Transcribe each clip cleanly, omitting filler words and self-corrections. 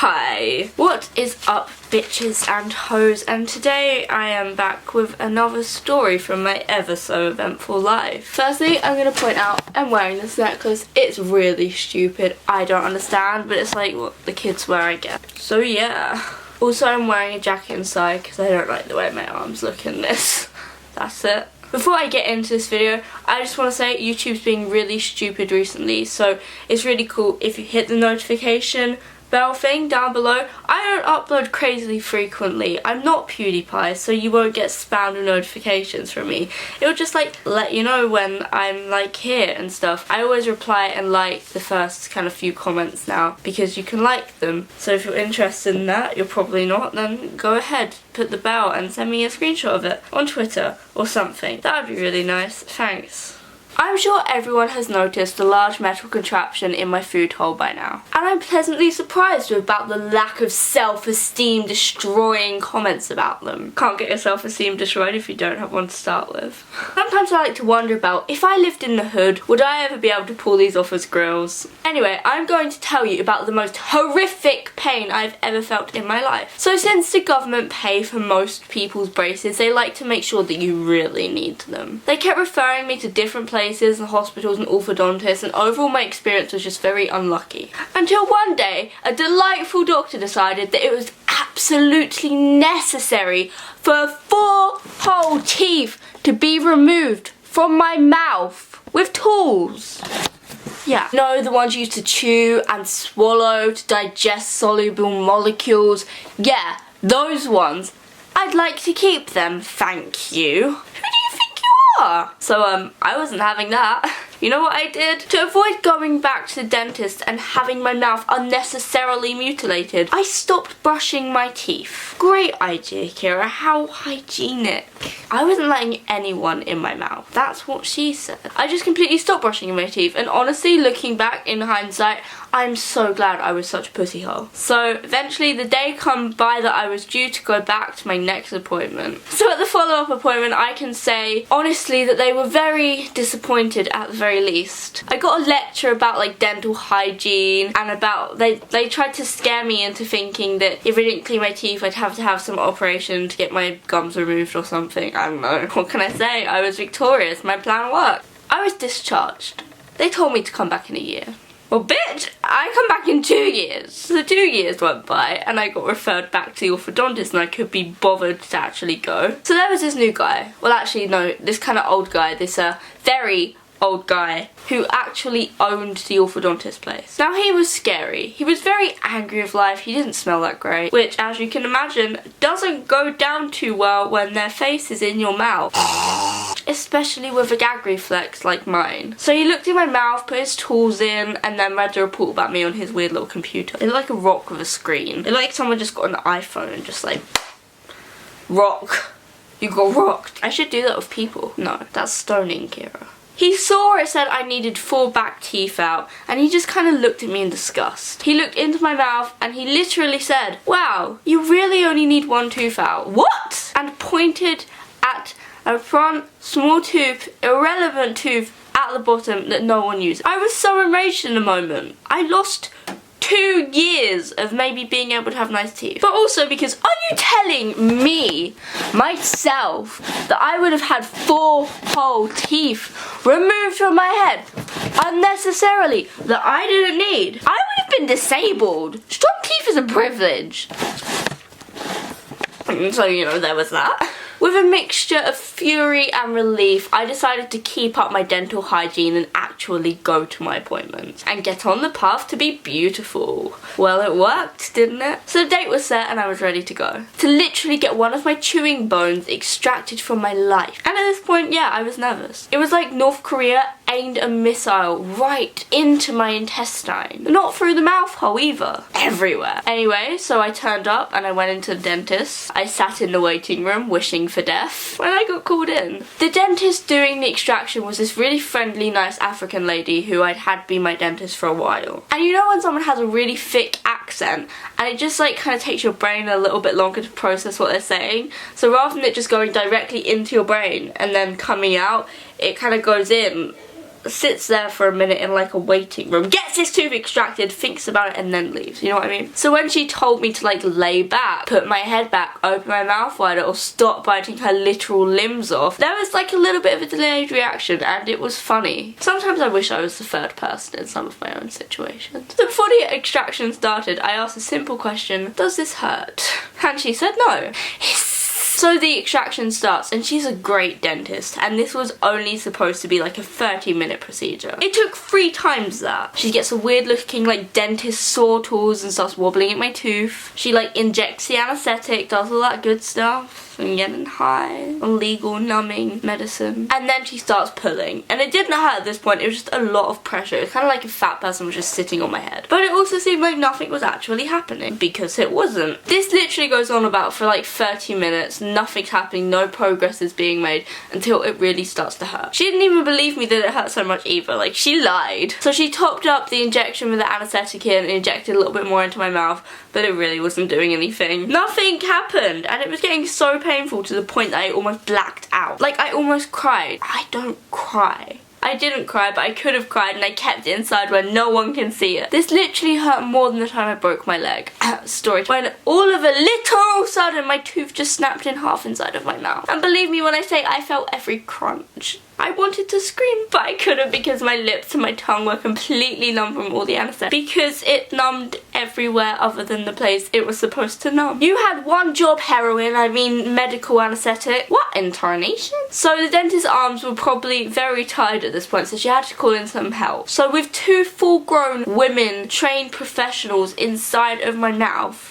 Hi! What is up, bitches and hoes? And today I am back with another story from my ever so eventful life. Firstly, I'm going to point out I'm wearing this necklace. It's really stupid. I don't understand, but it's like what the kids wear, I guess. So yeah. Also, I'm wearing a jacket inside because I don't like the way my arms look in this. That's it. Before I get into this video, I just want to say YouTube's being really stupid recently, so it's really cool if you hit the notification bell thing down below. I don't upload crazily frequently. I'm not PewDiePie, so you won't get spammed with notifications from me. It'll just like let you know when I'm like here and stuff. I always reply and like the first kind of few comments now because you can like them. So if you're interested in that, you're probably not, then go ahead, put the bell and send me a screenshot of it on Twitter or something. That would be really nice. Thanks. I'm sure everyone has noticed the large metal contraption in my food hole by now. And I'm pleasantly surprised about the lack of self-esteem destroying comments about them. Can't get your self-esteem destroyed if you don't have one to start with. Sometimes I like to wonder about if I lived in the hood, would I ever be able to pull these off as grills? Anyway, I'm going to tell you about the most horrific pain I've ever felt in my life. So since the government pay for most people's braces, they like to make sure that you really need them. They kept referring me to different places and hospitals and orthodontists, and overall my experience was just very unlucky. Until one day, a delightful doctor decided that it was absolutely necessary for 4 whole teeth to be removed from my mouth with tools. Yeah. No, the ones used to chew and swallow to digest soluble molecules. Yeah, those ones. I'd like to keep them, thank you. So I wasn't having that. You know what I did? To avoid going back to the dentist and having my mouth unnecessarily mutilated, I stopped brushing my teeth. Great idea, Kira. How hygienic. I wasn't letting anyone in my mouth. That's what she said. I just completely stopped brushing my teeth, and honestly, looking back in hindsight, I'm so glad I was such a pussy hole. So eventually the day come by that I was due to go back to my next appointment. So at the follow-up appointment, I can say honestly that they were very disappointed at the very least. I got a lecture about like dental hygiene and about they tried to scare me into thinking that if I didn't clean my teeth I'd have to have some operation to get my gums removed or something. I don't know. What can I say? I was victorious. My plan worked. I was discharged. They told me to come back in a year. Well, bitch, I come back in 2 years. So 2 years went by and I got referred back to the orthodontist and I could be bothered to actually go. So there was this new guy. Well, actually, no, this kind of old guy, this very old guy who actually owned the orthodontist place. Now, he was scary. He was very angry with life. He didn't smell that great, which, as you can imagine, doesn't go down too well when their face is in your mouth. Especially with a gag reflex like mine. So he looked in my mouth, put his tools in, and then read the report about me on his weird little computer. It looked like a rock with a screen. It looked like someone just got an iPhone and just like, rock. You got rocked. I should do that with people. No, that's stoning, Kira. He saw it said I needed 4 back teeth out, and he just kind of looked at me in disgust. He looked into my mouth and he literally said, "Wow, you really only need 1 tooth out." What? And pointed at a front, small tooth, irrelevant tooth at the bottom that no one uses. I was so enraged in the moment. I lost 2 years of maybe being able to have nice teeth. But also because, are you telling me, myself, that I would have had 4 whole teeth removed from my head unnecessarily that I didn't need? I would have been disabled. Strong teeth is a privilege. So, you know, there was that. With a mixture of fury and relief, I decided to keep up my dental hygiene and actually go to my appointments and get on the path to be beautiful. Well, it worked, didn't it? So the date was set and I was ready to go. To literally get one of my chewing bones extracted from my life. And at this point, yeah, I was nervous. It was like North Korea aimed a missile right into my intestine. Not through the mouth hole either. Everywhere. Anyway, so I turned up and I went into the dentist. I sat in the waiting room wishing for death when I got called in. The dentist doing the extraction was this really friendly, nice African lady who I'd had been my dentist for a while. And you know when someone has a really thick accent and it just like kind of takes your brain a little bit longer to process what they're saying? So rather than it just going directly into your brain and then coming out, it kind of goes in sits there for a minute in like a waiting room, gets his tooth extracted, thinks about it, and then leaves. You know what I mean? So when she told me to like lay back, put my head back, open my mouth wider, or stop biting her literal limbs off, there was like a little bit of a delayed reaction, and it was funny. Sometimes I wish I was the third person in some of my own situations. So before the extraction started, I asked a simple question: does this hurt? And she said no. So the extraction starts, and she's a great dentist, and this was only supposed to be like a 30-minute procedure. It took 3 times that. She gets a weird looking like dentist saw tools and starts wobbling at my tooth. She like injects the anesthetic, does all that good stuff. I'm getting high on legal numbing medicine. And then she starts pulling. And it didn't hurt at this point, it was just a lot of pressure. It's kind of like a fat person was just sitting on my head. But it also seemed like nothing was actually happening, because it wasn't. This literally goes on about for like 30 minutes. Nothing's happening, no progress is being made until it really starts to hurt. She didn't even believe me that it hurt so much either. Like, she lied. So she topped up the injection with the anesthetic in and injected a little bit more into my mouth, but it really wasn't doing anything. Nothing happened, and it was getting so painful to the point that I almost blacked out. Like, I almost cried. I don't cry. I didn't cry, but I could have cried, and I kept it inside where no one can see it. This literally hurt more than the time I broke my leg. Story time. When all of a little sudden my tooth just snapped in half inside of my mouth. And believe me when I say I felt every crunch. I wanted to scream, but I couldn't because my lips and my tongue were completely numb from all the anesthetic. Because it numbed everywhere other than the place it was supposed to numb. You had one job, heroin, I mean medical anesthetic. What in tarnation? So the dentist's arms were probably very tired at this point, so she had to call in some help. So with 2 full-grown women, trained professionals inside of my mouth,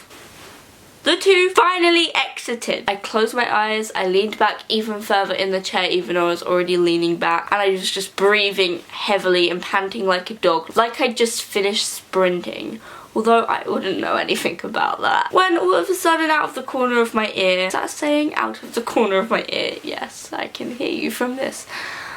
the tooth finally exited. I closed my eyes, I leaned back even further in the chair even though I was already leaning back, and I was just breathing heavily and panting like a dog, like I'd just finished sprinting. Although I wouldn't know anything about that. When all of a sudden out of the corner of my ear, is that saying out of the corner of my ear? Yes, I can hear you from this.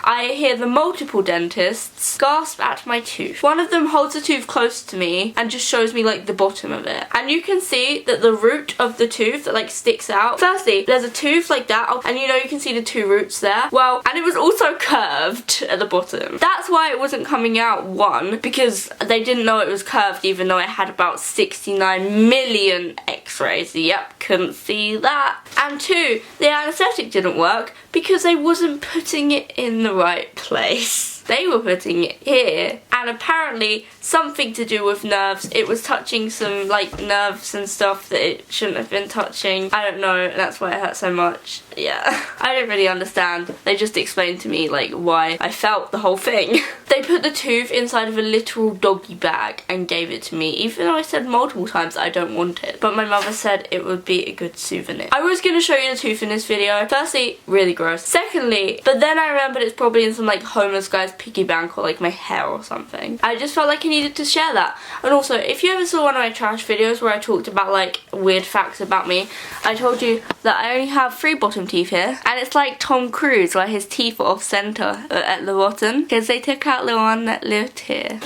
I hear the multiple dentists gasp at my tooth. One of them holds the tooth close to me and just shows me like the bottom of it. And you can see that the root of the tooth that like sticks out. Firstly, there's a tooth like that, and you know you can see the 2 roots there. Well, and it was also curved at the bottom. That's why it wasn't coming out, 1, because they didn't know it was curved even though I had about 69 million x-rays. Yep, couldn't see that. And 2, the anesthetic didn't work because I wasn't putting it in the right place. They were putting it here, and apparently something to do with nerves. It was touching some like nerves and stuff that it shouldn't have been touching. I don't know, that's why it hurt so much. Yeah, I don't really understand. They just explained to me like why I felt the whole thing. They put the tooth inside of a literal doggy bag and gave it to me, even though I said multiple times I don't want it. But my mother said it would be a good souvenir. I was gonna show you the tooth in this video. Firstly, really gross. Secondly, but then I remembered it's probably in some like homeless guy's piggy bank or like my hair or something. I just felt like I needed to share that. And also, if you ever saw one of my trash videos where I talked about like weird facts about me, I told you that I only have 3 bottom teeth here, and it's like Tom Cruise where his teeth are off center at the bottom because they took out the one that lived here.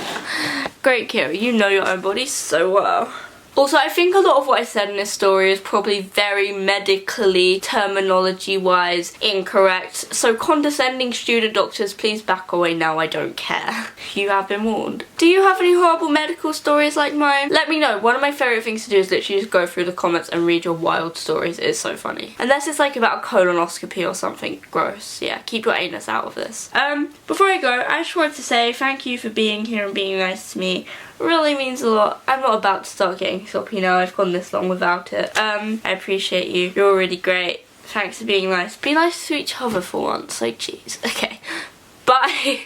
Great, Kira, you know your own body so well. Also, I think a lot of what I said in this story is probably very medically, terminology-wise, incorrect. So condescending student doctors, please back away now, I don't care. You have been warned. Do you have any horrible medical stories like mine? Let me know. One of my favourite things to do is literally just go through the comments and read your wild stories. It is so funny. Unless it's like about a colonoscopy or something gross. Yeah, keep your anus out of this. Before I go, I just wanted to say thank you for being here and being nice to me. Really means a lot. I'm not about to start getting soppy now. I've gone this long without it. I appreciate you. You're really great. Thanks for being nice. Be nice to each other for once. Like, jeez. Okay. Bye.